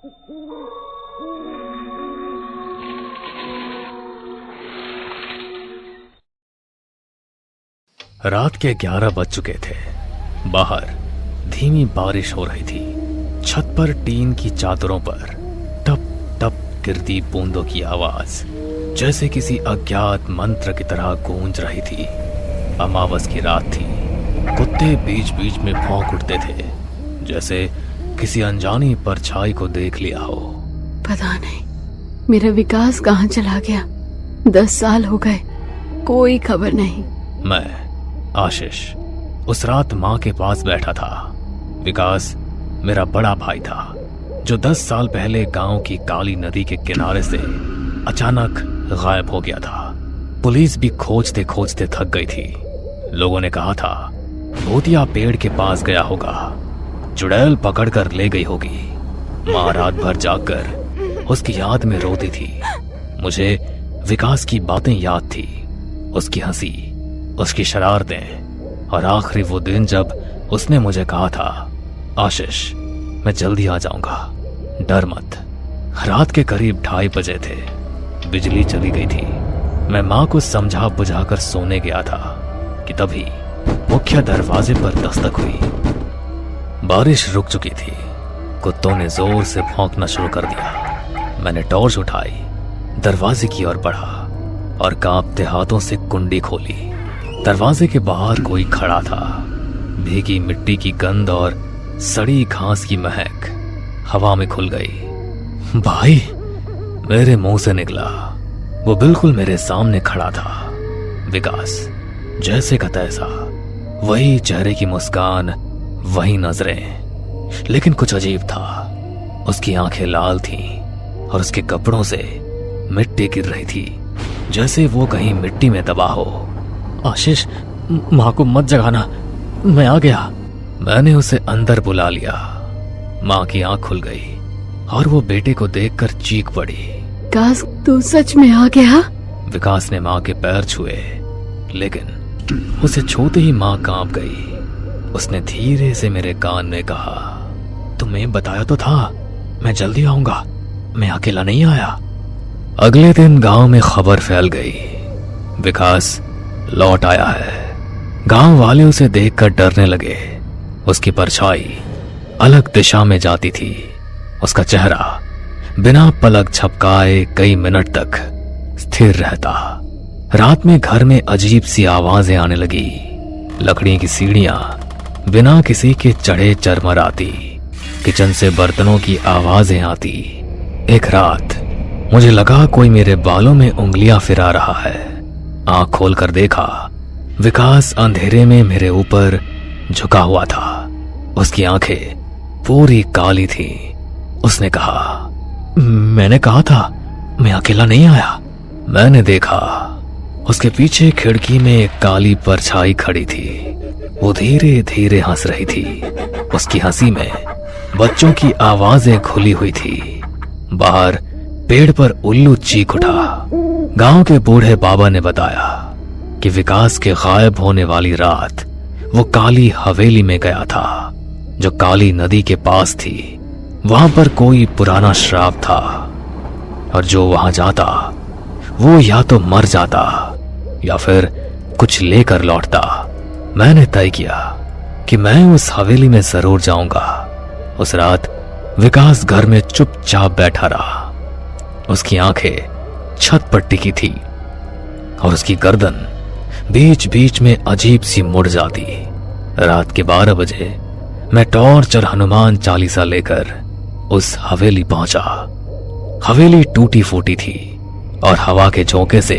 रात के 11 बज चुके थे। बाहर धीमी बारिश हो रही थी। छत पर टीन की चादरों पर टप टप गिरती बूंदों की आवाज जैसे किसी अज्ञात मंत्र की तरह गूंज रही थी। अमावस की रात थी। कुत्ते बीच बीच में भौंक उठते थे, जैसे किसी अनजानी परछाई को देख लिया हो। पता नहीं मेरा विकास कहाँ चला गया। 10 साल हो गए, कोई खबर नहीं। मैं आशीष उस रात माँ के पास बैठा था। विकास मेरा बड़ा भाई था, जो 10 साल पहले गांव की काली नदी के किनारे से अचानक गायब हो गया था। पुलिस भी खोजते खोजते थक गई थी। लोगों ने कहा था भूतिया पेड़ के पास गया होगा, चुड़ैल पकड़कर ले गई होगी। माँ रात भर जागकर उसकी याद में रोती थी। मुझे विकास की बातें याद थी, उसकी हंसी, उसकी शरारतें, और आखिरी वो दिन जब उसने मुझे कहा था, आशीष मैं जल्दी आ जाऊंगा, डर मत। रात के करीब 2:30 बजे थे। बिजली चली गई थी। मैं माँ को समझा बुझाकर सोने गया था कि तभी मुख्य दरवाजे पर दस्तक हुई। बारिश रुक चुकी थी। कुत्तों ने जोर से भौंकना शुरू कर दिया। मैंने टॉर्च उठाई, दरवाजे की ओर बढ़ा और कांपते हाथों से कुंडी खोली। दरवाजे के बाहर कोई खड़ा था। भीगी मिट्टी की गंध और सड़ी घास की महक हवा में खुल गई। भाई, मेरे मुंह से निकला। वो बिल्कुल मेरे सामने खड़ा था। विकास जैसे का तैसा, वही चेहरे की मुस्कान, वही नजरें, लेकिन कुछ अजीब था। उसकी आंखें लाल थीं और उसके कपड़ों से मिट्टी गिर रही थी, जैसे वो कहीं मिट्टी में दबा हो। आशीष, माँ को मत जगाना, मैं आ गया। मैंने उसे अंदर बुला लिया। माँ की आंख खुल गई और वो बेटे को देखकर चीख पड़ी। विकास, तू सच में आ गया? विकास ने माँ के पैर छुए, लेकिन उसे छूते ही माँ कांप गई। उसने धीरे से मेरे कान में कहा, तुम्हें बताया तो था मैं जल्दी आऊंगा, मैं अकेला नहीं आया। अगले दिन गांव में खबर फैल गई, विकास लौट आया है। गांव वाले उसे देखकर डरने लगे। उसकी परछाई अलग दिशा में जाती थी। उसका चेहरा बिना पलक झपकाए कई मिनट तक स्थिर रहता। रात में घर में अजीब सी आवाजें आने लगी। लकड़ी की सीढ़ियां बिना किसी के चढ़े चरमराती। किचन से बर्तनों की आवाजें आती। एक रात मुझे लगा कोई मेरे बालों में उंगलियां फिरा रहा है। आंख खोलकर देखा, विकास अंधेरे में मेरे ऊपर झुका हुआ था। उसकी आंखें पूरी काली थी। उसने कहा, मैंने कहा था मैं अकेला नहीं आया। मैंने देखा, उसके पीछे खिड़की में एक काली परछाई खड़ी थी। वो धीरे धीरे हंस रही थी। उसकी हंसी में बच्चों की आवाजें खुली हुई थी। बाहर पेड़ पर उल्लू चीख उठा। गांव के बूढ़े बाबा ने बताया कि विकास के गायब होने वाली रात वो काली हवेली में गया था, जो काली नदी के पास थी। वहां पर कोई पुराना श्राप था, और जो वहां जाता वो या तो मर जाता या फिर कुछ लेकर लौटता। मैंने तय किया कि मैं उस हवेली में जरूर जाऊंगा। उस रात विकास घर में चुपचाप बैठा रहा। उसकी आंखें छत पर टिकी थी और उसकी गर्दन बीच बीच में अजीब सी मुड़ जाती। रात के 12 बजे मैं टॉर्च और हनुमान चालीसा लेकर उस हवेली पहुंचा। हवेली टूटी फूटी थी और हवा के झोंके से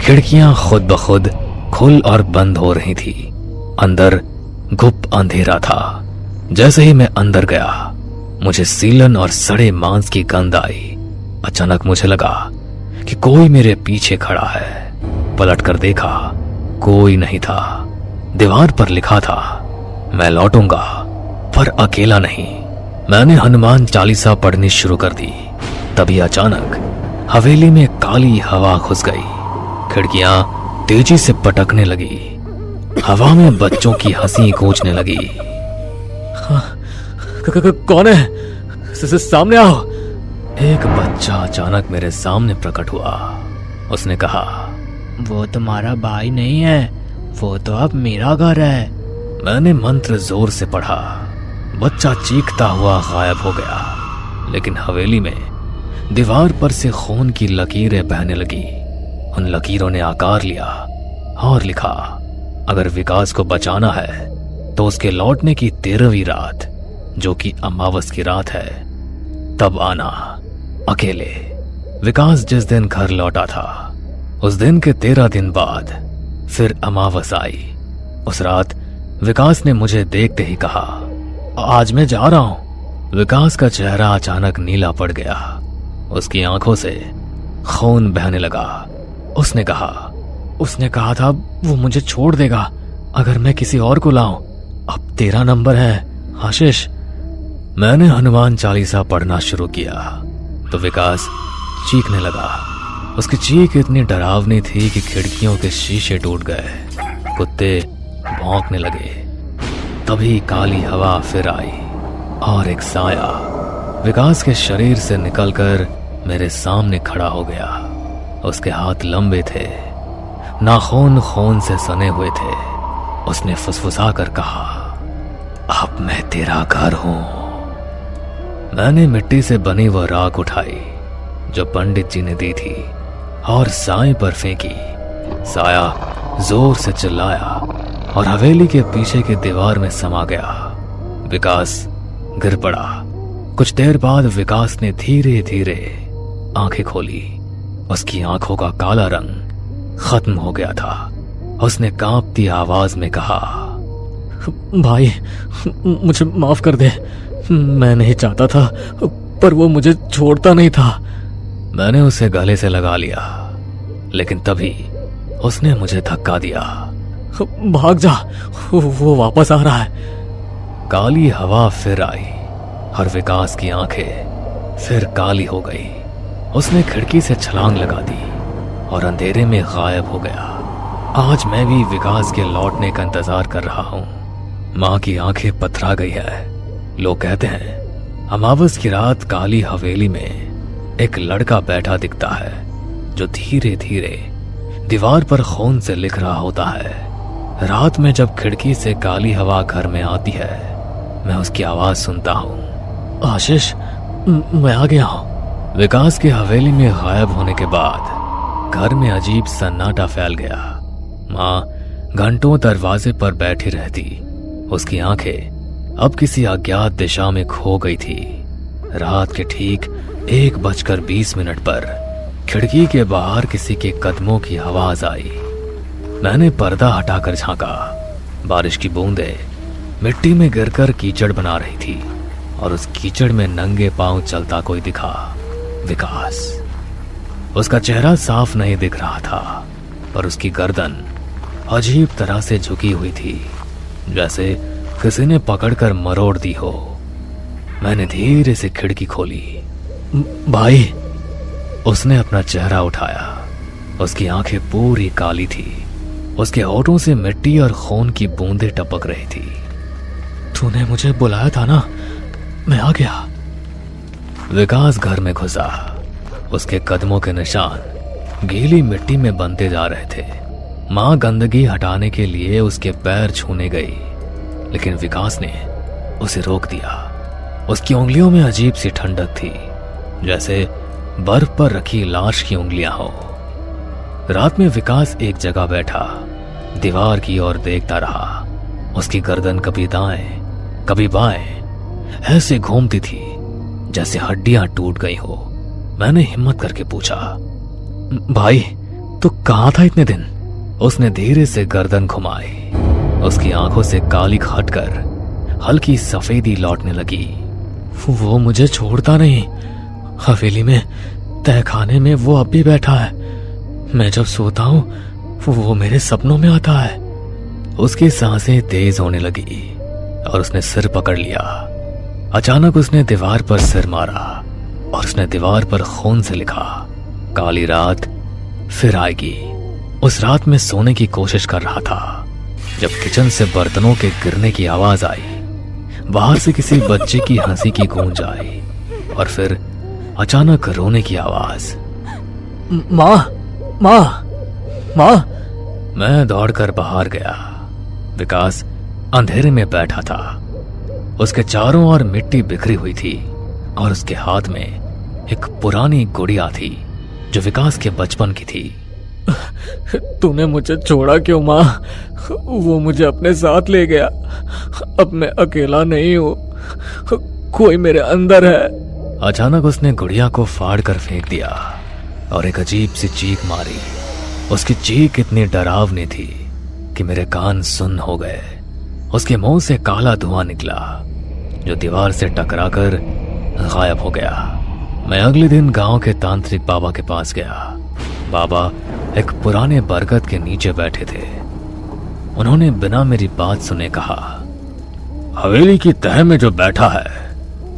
खिड़कियां खुद ब खुद खुल और बंद हो रही थी। अंदर गुप अंधेरा था। जैसे ही मैं अंदर गया, मुझे सीलन और सड़े मांस की गंध आई। अचानक मुझे लगा कि कोई मेरे पीछे खड़ा है। पलट कर देखा, कोई नहीं था। दीवार पर लिखा था, मैं लौटूंगा पर अकेला नहीं। मैंने हनुमान चालीसा पढ़नी शुरू कर दी। तभी अचानक हवेली में काली हवा घुस गई। खिड़कियां तेजी से पटकने लगी। हवा में बच्चों की हंसी गूंजने लगी। कौन है? सामने आओ। एक बच्चा अचानक मेरे सामने प्रकट हुआ। उसने कहा, वो तुम्हारा भाई नहीं है, वो तो अब मेरा घर है। मैंने मंत्र जोर से पढ़ा। बच्चा चीखता हुआ गायब हो गया, लेकिन हवेली में दीवार पर से खून की लकीरें बहने लगी। उन लकीरों ने आकार लिया और लिखा, अगर विकास को बचाना है तो उसके लौटने की 13वीं रात, जो कि अमावस की रात है, तब आना अकेले। विकास जिस दिन घर लौटा था, उस दिन के 13 दिन बाद फिर अमावस आई। उस रात विकास ने मुझे देखते ही कहा, आज मैं जा रहा हूं। विकास का चेहरा अचानक नीला पड़ गया। उसकी आंखों से खून बहने लगा। उसने कहा था वो मुझे छोड़ देगा अगर मैं किसी और को लाऊं। अब 13 नंबर है आशीष। मैंने हनुमान चालीसा पढ़ना शुरू किया तो विकास चीखने लगा। उसकी चीख इतनी डरावनी थी कि खिड़कियों के शीशे टूट गए। कुत्ते भौंकने लगे। तभी काली हवा फिर आई और एक साया विकास के शरीर से निकलकर मेरे सामने खड़ा हो गया। उसके हाथ लंबे थे, नाखून खून से सने हुए थे। उसने फुसफुसा कर कहा, अब मैं तेरा घर हूं। मैंने मिट्टी से बनी वह राख उठाई जो पंडित जी ने दी थी और साए पर फेंकी। साया जोर से चिल्लाया और हवेली के पीछे की दीवार में समा गया। विकास गिर पड़ा। कुछ देर बाद विकास ने धीरे धीरे आंखें खोली। उसकी आंखों का काला रंग खत्म हो गया था। उसने कांपती आवाज में कहा, भाई मुझे माफ कर दे, मैं नहीं चाहता था, पर वो मुझे छोड़ता नहीं था। मैंने उसे गले से लगा लिया, लेकिन तभी उसने मुझे धक्का दिया। भाग जा, वो वापस आ रहा है। काली हवा फिर आई और विकास की आंखें फिर काली हो गई। उसने खिड़की से छलांग लगा दी और अंधेरे में गायब हो गया। आज मैं भी विकास के लौटने का इंतजार कर रहा हूं। मां की आंखें पथरा गई है। लोग कहते हैं अमावस की रात काली हवेली में एक लड़का बैठा दिखता है जो धीरे धीरे दीवार पर खून से लिख रहा होता है। रात में जब खिड़की से काली हवा घर में आती है, मैं उसकी आवाज सुनता हूं, आशीष मैं आ गया हूं। विकास की हवेली में गायब होने के बाद घर में अजीब सन्नाटा फैल गया। मां घंटों दरवाजे पर बैठी रहती। उसकी आंखें अब किसी अज्ञात दिशा में खो गई थी। रात के ठीक 1:20 पर खिड़की के बाहर किसी के कदमों की आवाज आई। मैंने पर्दा हटाकर झांका। बारिश की बूंदें मिट्टी में गिरकर कीचड़ बना रही थी और उस कीचड़ में नंगे पांव चलता कोई दिखा। विकास। उसका चेहरा साफ नहीं दिख रहा था, पर उसकी गर्दन अजीब तरह से झुकी हुई थी, जैसे किसी ने पकड़कर मरोड़ दी हो। मैंने धीरे से खिड़की खोली। भाई। उसने अपना चेहरा उठाया। उसकी आंखें पूरी काली थी। उसके होठों से मिट्टी और खून की बूंदें टपक रही थी। तूने मुझे बुलाया था ना, मैं आ गया। विकास घर में घुसा। उसके कदमों के निशान गीली मिट्टी में बनते जा रहे थे। मां गंदगी हटाने के लिए उसके पैर छूने गई, लेकिन विकास ने उसे रोक दिया। उसकी उंगलियों में अजीब सी ठंडक थी, जैसे बर्फ पर रखी लाश की उंगलियां हो। रात में विकास एक जगह बैठा दीवार की ओर देखता रहा। उसकी गर्दन कभी दाएं कभी बाएं ऐसे घूमती थी जैसे हड्डियां टूट गई हो। मैंने हिम्मत करके पूछा, भाई तू कहां था इतने दिन? उसने धीरे से गर्दन घुमाई। उसकी आंखों से काली हटकर हल्की सफेदी लौटने लगी। वो मुझे छोड़ता नहीं। हवेली में तहखाने में वो अब भी बैठा है। मैं जब सोता हूं वो मेरे सपनों में आता है। उसकी सांसें तेज होने लगी और उसने सिर पकड़ लिया। अचानक उसने दीवार पर सिर मारा और उसने दीवार पर खून से लिखा, काली रात फिर आएगी। उस रात में सोने की कोशिश कर रहा था जब किचन से बर्तनों के गिरने की आवाज आई। बाहर से किसी बच्चे की हंसी की गूंज आई। और फिर अचानक रोने की आवाज। माँ, माँ, माँ। मैं दौड़कर बाहर गया। विकास अंधेरे में बैठा था। उसके चारों ओर मिट्टी बिखरी हुई थी और उसके हाथ में एक पुरानी गुड़िया थी जो विकास के बचपन की थी। तूने मुझे छोड़ा क्यों माँ? वो मुझे अपने साथ ले गया। अब मैं अकेला नहीं हूँ, कोई मेरे अंदर है। अचानक उसने गुड़िया को फाड़ कर फेंक दिया और एक अजीब सी चीख मारी। उसकी चीख इतनी डरावनी थी कि मेरे कान सुन्न हो गए। उसके मुंह से काला धुआं निकला जो दीवार से टकराकर गायब हो गया। मैं अगले दिन गांव के तांत्रिक बाबा के पास गया। बाबा एक पुराने बरगद के नीचे बैठे थे। उन्होंने बिना मेरी बात सुने कहा, हवेली की तह में जो बैठा है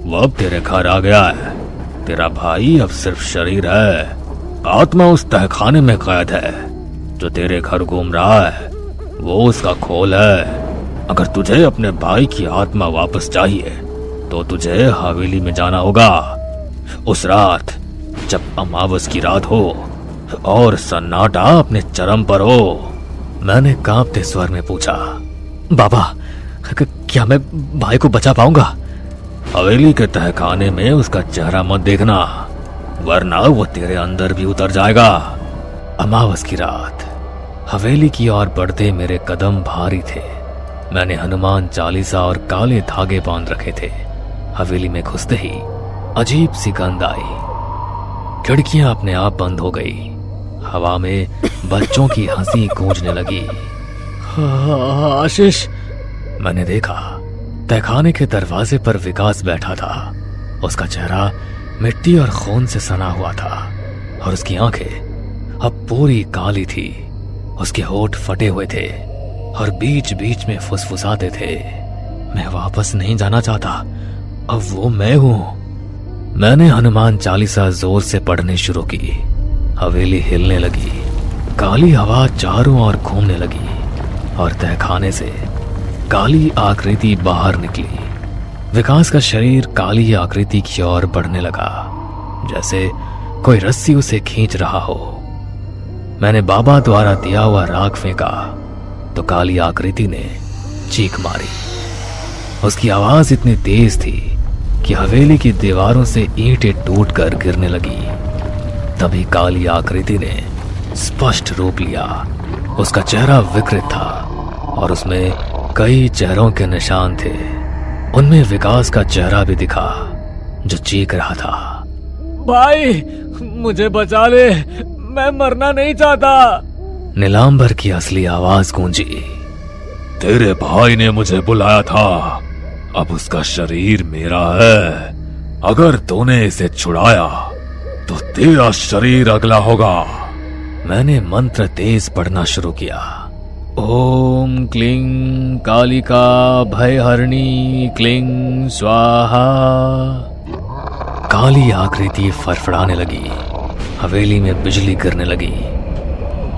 वो अब तेरे घर आ गया है। तेरा भाई अब सिर्फ शरीर है, आत्मा उस तहखाने में कैद है। जो तेरे घर घूम रहा है वो उसका खोल है। अगर तुझे अपने भाई की आत्मा वापस चाहिए तो तुझे हवेली में जाना होगा। उस रात जब अमावस की रात हो और सन्नाटा अपने चरम पर हो। मैंने कांपते स्वर में पूछा, बाबा क्या मैं भाई को बचा पाऊंगा? हवेली के तहखाने में उसका चेहरा मत देखना, वरना वो तेरे अंदर भी उतर जाएगा। अमावस की रात हवेली की ओर बढ़ते मेरे कदम भारी थे। मैंने हनुमान चालीसा और काले धागे बांध रखे थे। हवेली में घुसते ही अजीब सी गंध आई। खिड़कियां अपने आप बंद हो गई। हवा में बच्चों की हंसी गूंजने लगी। आशीष। मैंने देखा तहखाने के दरवाजे पर विकास बैठा था। उसका चेहरा मिट्टी और खून से सना हुआ था और उसकी आंखें अब पूरी काली थी। उसके होठ फटे हुए थे और बीच बीच में फुसफुसाते थे, मैं वापस नहीं जाना चाहता, अब वो मैं हूं। मैंने हनुमान चालीसा जोर से पढ़ने शुरू की। हवेली हिलने लगी। काली हवा चारों ओर घूमने लगी और तहखाने से काली आकृति बाहर निकली। विकास का शरीर काली आकृति की ओर बढ़ने लगा, जैसे कोई रस्सी उसे खींच रहा हो। मैंने बाबा द्वारा दिया हुआ राख फेंका तो काली आकृति ने चीख मारी। उसकी आवाज इतनी तेज थी कि हवेली की दीवारों से ईंटें टूटकर गिरने लगी। तभी काली आकृति ने स्पष्ट रूप लिया। उसका चेहरा विकृत था और उसमें कई चेहरों के निशान थे। उनमें विकास का चेहरा भी दिखा जो चीख रहा था, भाई मुझे बचा ले, मैं मरना नहीं चाहता। नीलांबर की असली आवाज गूंजी, तेरे भाई ने मुझे बुलाया था, अब उसका शरीर मेरा है। अगर तूने इसे छुड़ाया तो तेरा शरीर अगला होगा। मैंने मंत्र तेज पढ़ना शुरू किया। ओम क्लीं कालिका भयहरणी क्लीं स्वाहा। काली आकृति फड़फड़ाने लगी। हवेली में बिजली गिरने लगी।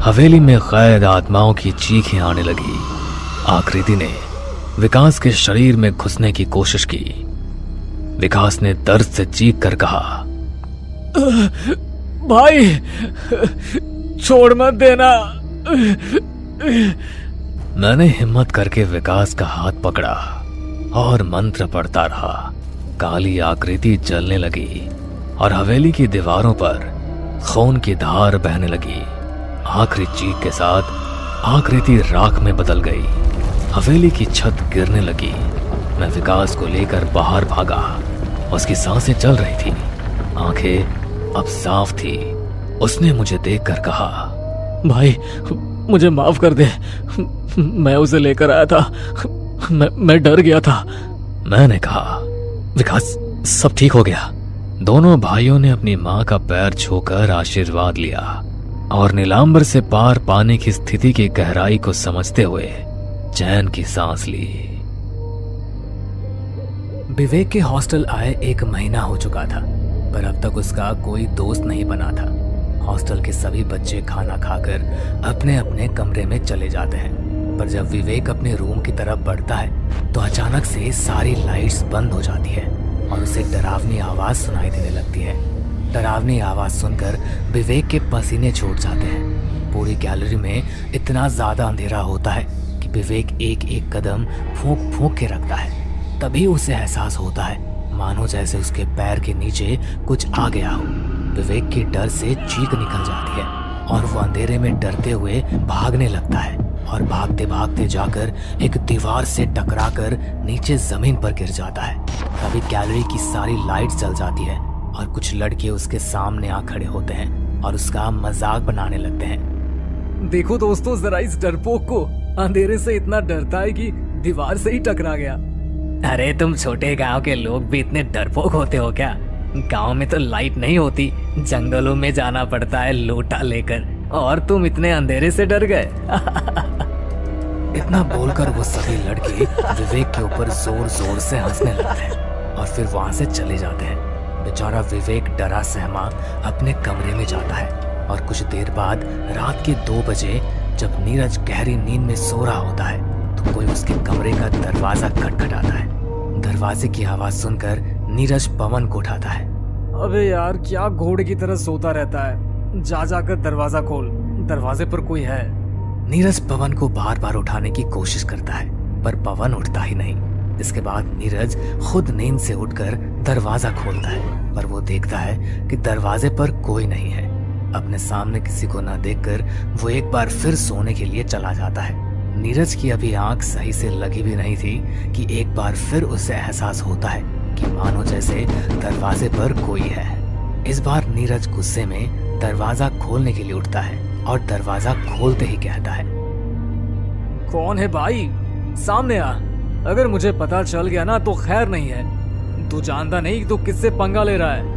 हवेली में कैद आत्माओं की चीखें आने लगी। आकृति ने विकास के शरीर में घुसने की कोशिश की। विकास ने दर्द से चीख कर कहा, भाई छोड़ मत देना। मैंने हिम्मत करके विकास का हाथ पकड़ा और मंत्र पढ़ता रहा। काली आकृति जलने लगी और हवेली की दीवारों पर खून की धार बहने लगी। आखिरी चीख के साथ आकृति राख में बदल गई। हवेली की छत गिरने लगी। मैं विकास को लेकर बाहर भागा। उसकी सांसें चल रही थी, आंखें अब साफ थी। उसने मुझे देखकर कहा, भाई मुझे माफ कर दे, मैं उसे लेकर आया था, मैं डर गया था। मैंने कहा, विकास सब ठीक हो गया। दोनों भाइयों ने अपनी मां का पैर छूकर आशीर्वाद लिया और नीलांबर से पार पाने की स्थिति की गहराई को समझते हुए चैन की सांस ली। विवेक के हॉस्टल आए 1 महीना हो चुका था, पर अब तक उसका कोई दोस्त नहीं बना था। हॉस्टल के सभी बच्चे खाना खाकर अपने अपने कमरे में चले जाते हैं, पर जब विवेक अपने रूम की तरफ बढ़ता है तो अचानक से सारी लाइट्स बंद हो जाती है और उसे डरावनी आवाज सुनाई देने लगती है। डरावनी आवाज सुनकर विवेक के पसीने छूट जाते हैं। पूरी गैलरी में इतना ज्यादा अंधेरा होता है कि विवेक एक एक कदम फूंक फूंक के रखता है। तभी उसे एहसास होता है मानो जैसे उसके पैर के नीचे कुछ आ गया हो। विवेक के डर से चीख निकल जाती है और वो अंधेरे में डरते हुए भागने लगता है और भागते भागते जाकर एक दीवार से टकराकर नीचे जमीन पर गिर जाता है। तभी गैलरी की सारी लाइट जल जाती है और कुछ लड़के उसके सामने आ खड़े होते हैं और उसका मजाक बनाने लगते हैं। देखो दोस्तों, जरा इस डरपोक को, अंधेरे से इतना डरता है कि दीवार से ही टकरा गया। अरे तुम छोटे गांव के लोग भी इतने डरपोक होते हो क्या? गांव में तो लाइट नहीं होती, जंगलों में जाना पड़ता है लोटा लेकर, और तुम इतने अंधेरे से डर गए। इतना बोलकर वो सभी लड़के विवेक के ऊपर जोर जोर से हंसने लगते हैं और फिर वहां से चले जाते हैं। बेचारा विवेक डरा सहमा अपने कमरे में जाता है और कुछ देर बाद रात के 2 बजे जब नीरज गहरी नींद में सो रहा होता है तो कोई उसके कमरे का दरवाजा खटखटाता है। दरवाजे की आवाज सुनकर नीरज पवन को उठाता है। अबे यार, क्या घोड़े की तरह सोता रहता है, जा जाकर दरवाजा खोल, दरवाजे पर कोई है। नीरज पवन को बार बार उठाने की कोशिश करता है पर पवन उठता ही नहीं। इसके बाद नीरज खुद नींद से उठकर दरवाजा खोलता है पर वो देखता है कि दरवाजे पर कोई नहीं है। अपने सामने किसी को न देखकर वो एक बार फिर सोने के लिए चला जाता है। नीरज की अभी आंख सही से लगी भी नहीं थी कि एक बार फिर उसे एहसास होता है कि मानो जैसे दरवाजे पर कोई है। इस बार नीरज गुस्से में दरवाजा खोलने के लिए उठता है और दरवाजा खोलते ही कहता है, कौन है भाई, सामने आ। अगर मुझे पता चल गया ना तो खैर नहीं है। तू जानता नहीं तू किससे पंगा ले रहा है।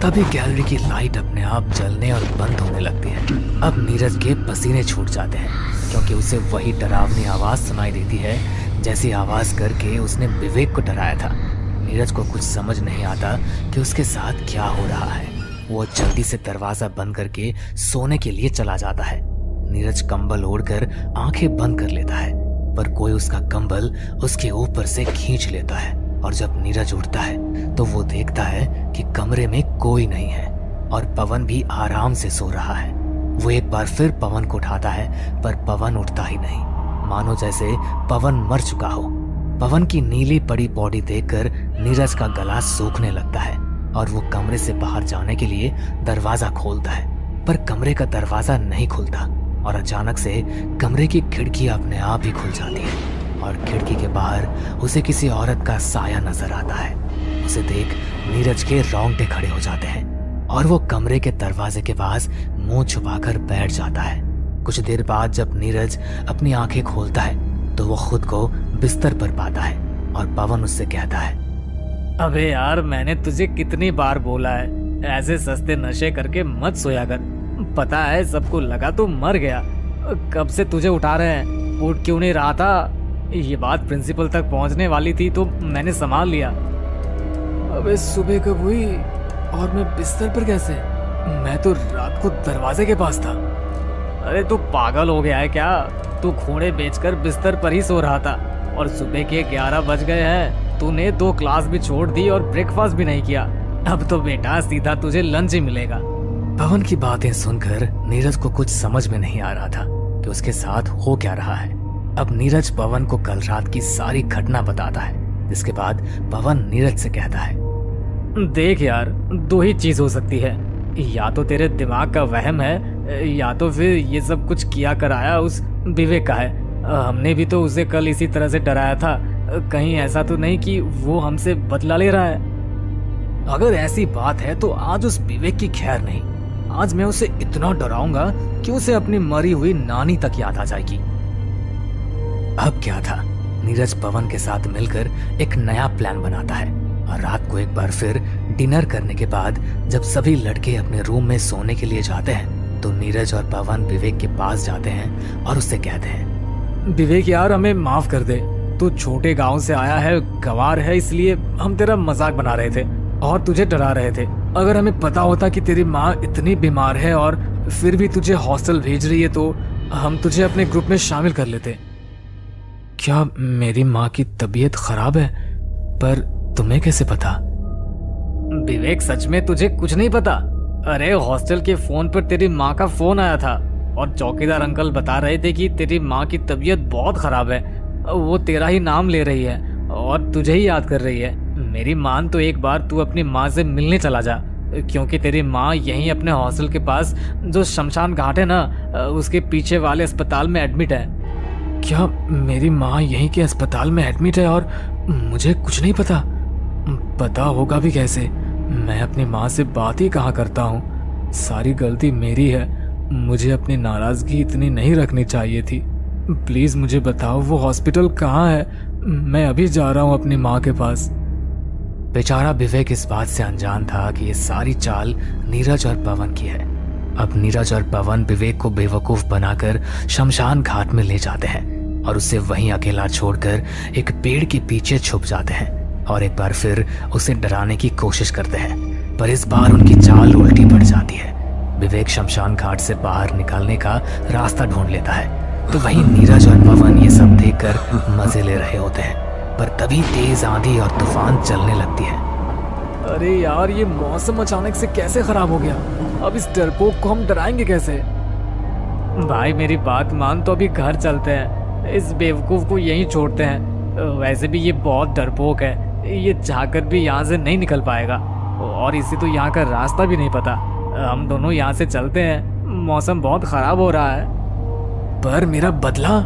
तभी गैलरी की लाइट अपने आप जलने और बंद होने लगती है। अब नीरज के पसीने छूट जाते हैं क्योंकि उसे वही डरावनी आवाज सुनाई देती है जैसी आवाज करके उसने विवेक को डराया था। नीरज को कुछ समझ नहीं आता कि उसके साथ क्या हो रहा है। वो जल्दी से दरवाजा बंद करके सोने के लिए चला जाता है। नीरज कंबल ओढ़कर आंखें बंद कर लेता है पर कोई उसका कंबल उसके ऊपर से खींच लेता है और जब नीरज उठता है तो वो देखता है कि कमरे में कोई नहीं है और पवन भी आराम से सो रहा है। वो एक बार फिर पवन को उठाता है पर पवन उठता ही नहीं, मानो जैसे पवन मर चुका हो। पवन की नीली पड़ी बॉडी देखकर नीरज का गला सूखने लगता है और वो कमरे से बाहर जाने के लिए दरवाजा खोलता है पर कमरे का दरवाजा नहीं खुलता और अचानक से कमरे की खिड़की अपने आप ही खुल जाती है और खिड़की के बाहर उसे किसी औरत का साया नजर आता है। उसे देख नीरज के रोंगटे खड़े हो जाते हैं और वो कमरे के दरवाजे के पास मुंह छुपाकर बैठ जाता है। कुछ देर बाद जब नीरज अपनी आंखें खोलता है तो वो खुद को बिस्तर पर पाता है और पवन उससे कहता है, अबे यार, मैंने तुझे कितनी बार बोला है ऐसे सस्ते नशे करके मत सोया कर। पता है सबको लगा तू मर गया। कब से तुझे उठा रहे हैं, उठ क्यों नहीं रहा था? ये बात प्रिंसिपल तक पहुंचने वाली थी तो मैंने संभाल लिया। अबे सुबह कब हुई और मैं बिस्तर पर कैसे? मैं तो रात को दरवाजे के पास था। अरे तू पागल हो गया है क्या? तू घोड़े बेचकर बिस्तर पर ही सो रहा था और सुबह के 11 बज गए हैं। तूने 2 क्लास भी छोड़ दी और ब्रेकफास्ट भी नहीं किया। अब तो बेटा सीधा तुझे लंच ही मिलेगा। पवन की बातें सुनकर नीरज को कुछ समझ में नहीं आ रहा था कि उसके साथ हो क्या रहा है। अब नीरज पवन को कल रात की सारी घटना बताता है, जिसके बाद पवन नीरज से कहता है, देख यार, 2 ही चीज हो सकती है, या तो तेरे दिमाग का वहम है या तो फिर ये सब कुछ किया कराया उस विवेक का है। हमने भी तो उसे कल इसी तरह से डराया था। कहीं ऐसा तो नहीं कि वो हमसे बदला ले रहा है? अगर ऐसी बात है तो आज उस विवेक की खैर नहीं। आज मैं उसे इतना डराऊंगा कि उसे अपनी मरी हुई नानी तक याद आ जाएगी। अब क्या था, नीरज पवन के साथ मिलकर एक नया प्लान बनाता है और रात को एक बार फिर डिनर करने के बाद जब सभी लड़के अपने रूम में सोने के लिए जाते हैं तो नीरज और पवन विवेक के पास जाते हैं और उससे कहते हैं, विवेक यार, हमें माफ कर दे। तू छोटे गांव से आया है, गंवार है, इसलिए हम तेरा मजाक बना रहे थे और तुझे डरा रहे थे। अगर हमें पता होता कि तेरी माँ इतनी बीमार है और फिर भी तुझे हॉस्टल भेज रही है तो हम तुझे अपने ग्रुप में शामिल कर लेते। क्या मेरी माँ की तबीयत खराब है? पर तुम्हें कैसे पता? विवेक, सच में तुझे कुछ नहीं पता? अरे हॉस्टल के फोन पर तेरी माँ का फोन आया था और चौकीदार अंकल बता रहे थे कि तेरी माँ की तबीयत बहुत खराब है। वो तेरा ही नाम ले रही है और तुझे ही याद कर रही है। मेरी मान तो एक बार तू अपनी माँ से मिलने चला जा, क्योंकि तेरी माँ यहीं अपने हॉस्टल के पास जो शमशान घाट है ना, उसके पीछे वाले अस्पताल में एडमिट है। क्या मेरी माँ यहीं के अस्पताल में एडमिट है और मुझे कुछ नहीं पता? पता होगा भी कैसे? मैं अपनी माँ से बात ही कहाँ करता हूँ। सारी गलती मेरी है। मुझे अपनी नाराज़गी इतनी नहीं रखनी चाहिए थी। प्लीज़ मुझे बताओ वो हॉस्पिटल कहाँ है? मैं अभी जा रहा हूँ अपनी माँ के पास। बेचारा विवेक इस बात से अनजान था कि ये सारी चाल नीरज और पवन की है। अब नीरज और पवन विवेक को बेवकूफ़ बनाकर शमशान घाट में ले जाते हैं और उसे वहीं अकेला छोड़कर एक पेड़ के पीछे छुप जाते हैं और एक बार फिर उसे डराने की कोशिश करते हैं, पर इस बार उनकी चाल उल्टी पड़ जाती है। विवेक शमशान घाट से बाहर निकलने का रास्ता ढूंढ लेता है, तो वहीं नीरज और पवन ये सब देखकर मजे ले रहे होते हैं। पर तभी तेज आंधी और तूफान चलने लगती है। अरे यार, ये मौसम अचानक से कैसे खराब हो गया? अब इस डरपोक को हम डराएंगे कैसे? भाई मेरी बात मान, तो अभी घर चलते हैं, इस बेवकूफ को यहीं छोड़ते हैं। वैसे भी ये बहुत डरपोक है, ये चाहकर भी यहाँ से नहीं निकल पाएगा और इसे तो यहाँ का रास्ता भी नहीं पता। हम दोनों यहाँ से चलते हैं, मौसम बहुत खराब हो रहा है। पर मेरा बदला?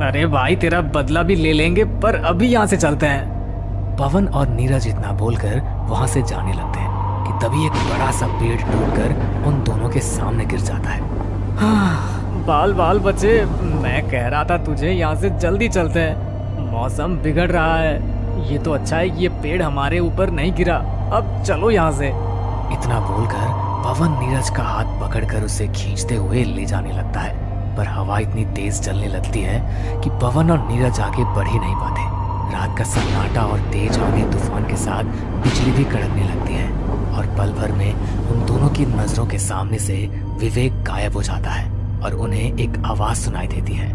अरे भाई, तेरा बदला भी ले लेंगे, पर अभी यहाँ से चलते हैं। पवन और नीरज इतना बोलकर वहां से जाने लगते हैं कि तभी एक बड़ा सा पेड़ टूटकर उन दोनों के सामने गिर जाता है। बाल बाल बचे, मैं कह रहा था तुझे यहाँ से जल्दी चलते हैं, मौसम बिगड़ रहा है। ये तो अच्छा है कि ये पेड़ हमारे ऊपर नहीं गिरा। अब चलो यहाँ से। इतना बोलकर पवन नीरज का हाथ पकड़कर उसे खींचते हुए ले जाने लगता है, पर हवा इतनी तेज चलने लगती है कि पवन और नीरज आगे बढ़ ही नहीं पाते। रात का सन्नाटा और तेज आंधी तूफान के साथ बिजली भी कड़कने लगती है और पल भर में उन दोनों की नजरों के सामने से विवेक गायब हो जाता है और उन्हें एक आवाज सुनाई देती है।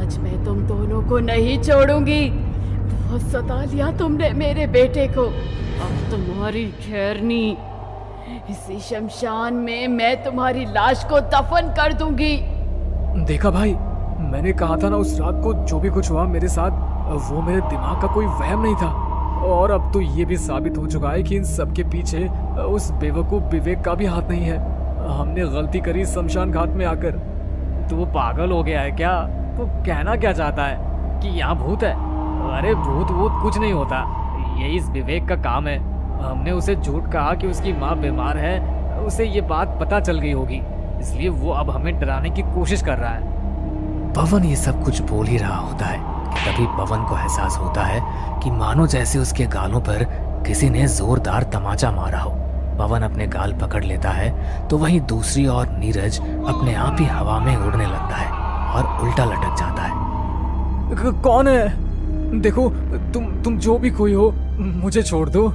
आज मैं तुम दोनों को नहीं छोड़ूंगी। बहुत सता लिया तुमने मेरे बेटे को, अब तुम्हारी खैर नहीं। इसी शमशान में मैं तुम्हारी लाश को दफन कर दूंगी। देखा भाई, मैंने कहा था ना उस रात को जो भी कुछ हुआ मेरे साथ, वो मेरे दिमाग का कोई वहम नहीं था। और अब तो ये भी साबित हो चुका है कि इन सब के पीछे उस बेवकूफ विवेक का भी हाथ नहीं है। हमने गलती करी शमशान घाट में आकर। तो वो पागल हो गया है क्या? तो कहना क्या चाहता है कि यहाँ भूत है? अरे भूत वूत कुछ नहीं होता, ये इस विवेक का काम है। हमने उसे झूठ कहा कि उसकी माँ बीमार है, उसे ये बात पता चल गई होगी, इसलिए वो अब हमें डराने की कोशिश कर रहा है। पवन ये सब कुछ बोल ही रहा होता है कि तभी पवन को एहसास होता है कि मानो जैसे उसके गालों पर किसी ने जोरदार तमाचा मारा हो। पवन अपने गाल पकड़ लेता है तो वहीं दूसरी ओर नीरज अपने आप ही हवा में उड़ने लगता है और उल्टा लटक जाता है। कौन है? देखो, तुम जो भी कोई हो, मुझे छोड़ दो।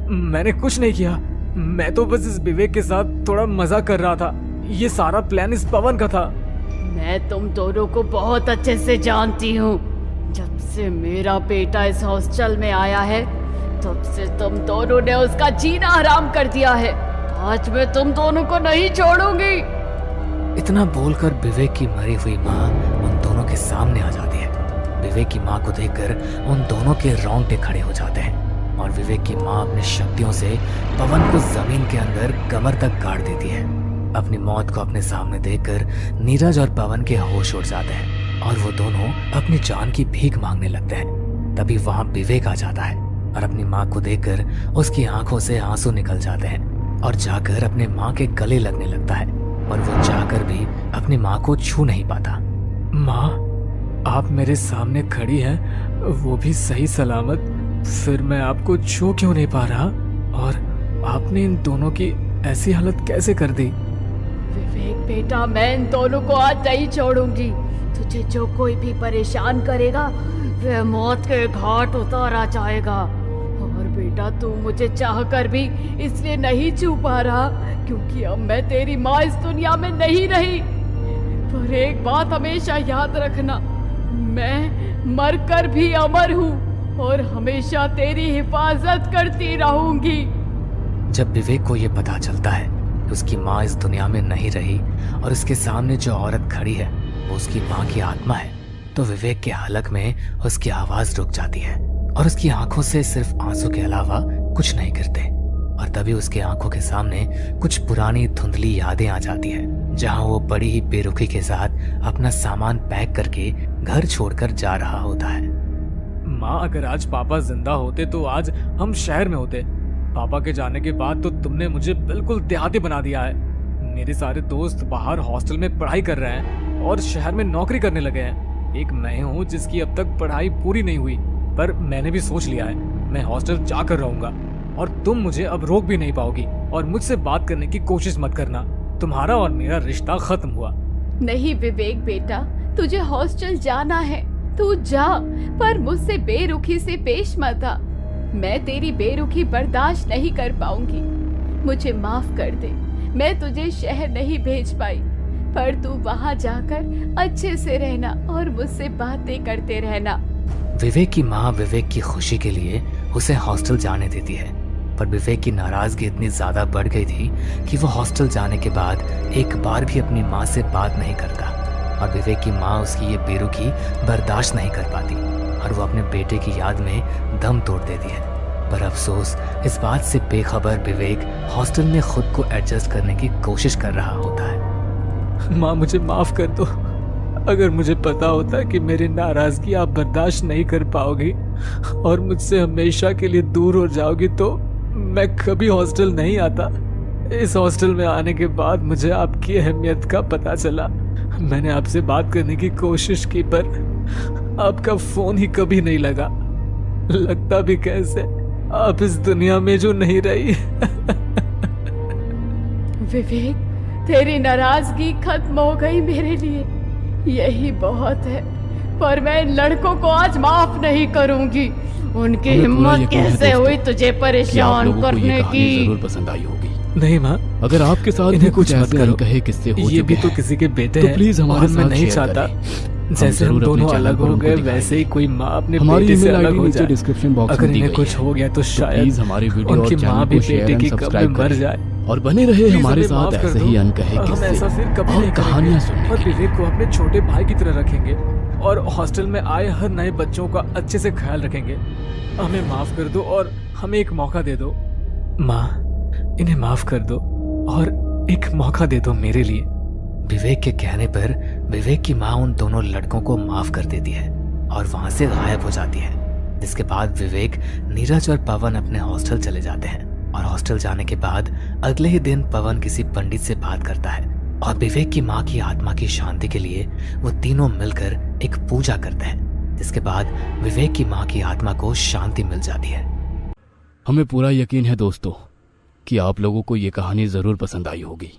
मैंने कुछ नहीं किया, मैं तो बस इस विवेक के साथ थोड़ा मजा कर रहा था। ये सारा प्लान इस पवन का था। मैं तुम दोनों को बहुत अच्छे से जानती हूँ। जब से मेरा बेटा इस हॉस्टल में आया है, तब से तुम दोनों ने उसका जीना हराम कर दिया है। आज मैं तुम दोनों को नहीं छोड़ूंगी। इतना बोलकर विवेक की मरी हुई माँ उन दोनों के सामने आ जाती है। विवेक की माँ को देखकर उन दोनों के रोंगटे खड़े हो जाते हैं और विवेक की माँ अपनी शक्तियों से पवन को जमीन के अंदर कमर तक गाड़ देती है। अपनी मौत को अपने सामने देखकर नीरज और पवन के होश उड़ जाते हैं और वो दोनों अपनी जान की भीख मांगने लगते हैं। तभी वहां विवेक आ जाता है और अपनी माँ को देखकर उसकी आंखों से आंसू निकल जाते हैं और जाकर अपने माँ के गले लगने लगता है, और वो चाहकर भी अपनी माँ को छू नहीं पाता। माँ, आप मेरे सामने खड़ी हैं, वो भी सही सलामत, फिर मैं आपको छू क्यों नहीं पा रहा? और आपने इन दोनों की ऐसी हालत कैसे कर दी? विवेक बेटा, मैं इन दोनों को आज नहीं छोड़ूंगी। तुझे जो कोई भी परेशान करेगा वह मौत के घाट उतारा जाएगा। और बेटा, तू मुझे चाहकर भी इसलिए नहीं छू पा रहा क्योंकि अब मैं तेरी माँ इस दुनिया में नहीं रही। पर एक बात हमेशा याद रखना, मैं मरकर भी अमर हूँ और हमेशा तेरी हिफाजत करती रहूंगी। जब विवेक को ये पता चलता है कि उसकी माँ इस दुनिया में नहीं रही और उसके सामने जो औरत खड़ी है वो उसकी माँ की आत्मा है, तो विवेक के हलक में उसकी आवाज रुक जाती है और उसकी आंखों से सिर्फ आंसू के अलावा कुछ नहीं गिरते। और तभी उसके आंखों के सामने कुछ पुरानी धुंधली यादें आ जाती है, जहां वो बड़ी ही बेरुखी के साथ अपना सामान पैक करके घर छोड़कर जा रहा होता है। माँ, अगर आज पापा जिंदा होते तो आज हम शहर में होते। पापा के जाने के बाद तो तुमने मुझे बिल्कुल देहाती बना दिया है। मेरे सारे दोस्त बाहर हॉस्टल में पढ़ाई कर रहे हैं और शहर में नौकरी करने लगे हैं। एक मैं हूँ जिसकी अब तक पढ़ाई पूरी नहीं हुई, पर मैंने भी सोच लिया है मैं हॉस्टल जाकर रहूंगा और तुम मुझे अब रोक भी नहीं पाओगी। और मुझसे बात करने की कोशिश मत करना, तुम्हारा और मेरा रिश्ता खत्म हुआ। नहीं विवेक बेटा, तुझे हॉस्टल जाना है, तू जा, पर मुझसे बेरुखी से पेश मत आ। मैं तेरी बेरुखी बर्दाश्त नहीं कर पाऊंगी। मुझे माफ कर दे, मैं तुझे शहर नहीं भेज पाई, पर तू वहाँ जाकर अच्छे से रहना और मुझसे बातें करते रहना। विवेक की माँ विवेक की खुशी के लिए उसे हॉस्टल जाने देती है, पर विवेक की नाराजगी इतनी ज्यादा बढ़ गई थी कि वो हॉस्टल जाने के बाद एक बार भी अपनी माँ से बात नहीं करता। और विवेक की माँ उसकी ये बेरुखी बर्दाश्त नहीं कर पाती और वो अपने बेटे की याद में दम तोड़ देती है। पर अफसोस, इस बात से बेखबर विवेक हॉस्टल में खुद को एडजस्ट करने की कोशिश कर रहा होता है। माँ, मुझे माफ कर दो। अगर मुझे पता होता कि मेरी नाराजगी आप बर्दाश्त नहीं कर पाओगी और मुझसे हमेशा के लिए दूर हो जाओगी तो मैं कभी हॉस्टल नहीं आता। इस हॉस्टल में आने के बाद मुझे आपकी अहमियत का पता चला। मैंने आपसे बात करने की कोशिश की पर आपका फोन ही कभी नहीं लगा। लगता भी कैसे, आप इस दुनिया में जो नहीं रही। विवेक, तेरी नाराजगी खत्म हो गई मेरे लिए, यही बहुत है। पर मैं इन लड़कों को आज माफ नहीं करूंगी। उनकी हिम्मत कैसे हुई तुझे परेशान करने की। जरूर पसंद आई होगी। नहीं माँ, अगर आपके साथ इन्हें भी कुछ कुछ मत ऐसे करो। अनकहे किस्से हो ये भी चुके तो हैं, किसी के बेटे तो हैं प्लीज हमारे और मैं साथ नहीं शेयर चाहता करें। जैसे हम जरूर दोनों अपने अलग चैनल पर हो उनको गए दिखाएंगे। वैसे ही कोई माँ अपने हमारी बेटे से ईमेल अलग आईडी हो नीचे जाए। डिस्क्रिप्शन बॉक्स अगर में दी इन्हें गई कुछ है। हो गया तो तो शायद प्लीज हमारी वीडियो उनकी और माँ चैनल भी को शेयर बेटे एंड की कब्र सब्सक्राइब में मर करें जाए। और बने रहे प्लीज हमारे हमें माफ साथ कर ऐसे दो। ही अनकहे हम किस्से ऐसा फिर कभी और नहीं कहानियां करेंगे सुनने और के लिए। विवेक को अपने छोटे भाई की तरह रखेंगे और हॉस्टल में आए हर नए बच्चों का अच्छे से ख्याल रखेंगे। हमें माफ कर दो और हमें एक मौका दे दो। माँ, इन्हें माफ कर दो और एक मौका दे दो मेरे लिए। विवेक के कहने पर विवेक की माँ उन दोनों लड़कों को माफ कर देती है और वहां से गायब हो जाती है। जिसके बाद विवेक, नीरज और पवन अपने हॉस्टल चले जाते हैं। और हॉस्टल जाने के बाद अगले ही दिन पवन किसी पंडित से बात करता है और विवेक की माँ की आत्मा की शांति के लिए वो तीनों मिलकर एक पूजा करते हैं। जिसके बाद विवेक की माँ की आत्मा को शांति मिल जाती है। हमें पूरा यकीन है दोस्तों कि आप लोगों को ये कहानी जरूर पसंद आई होगी।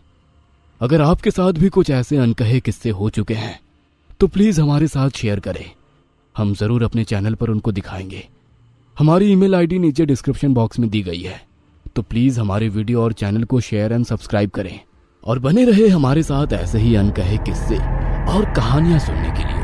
अगर आपके साथ भी कुछ ऐसे अनकहे किस्से हो चुके हैं तो प्लीज हमारे साथ शेयर करें। हम जरूर अपने चैनल पर उनको दिखाएंगे। हमारी ईमेल आईडी नीचे डिस्क्रिप्शन बॉक्स में दी गई है, तो प्लीज हमारे वीडियो और चैनल को शेयर एंड सब्सक्राइब करें और बने रहे हमारे साथ ऐसे ही अनकहे किस्से और कहानियां सुनने के लिए।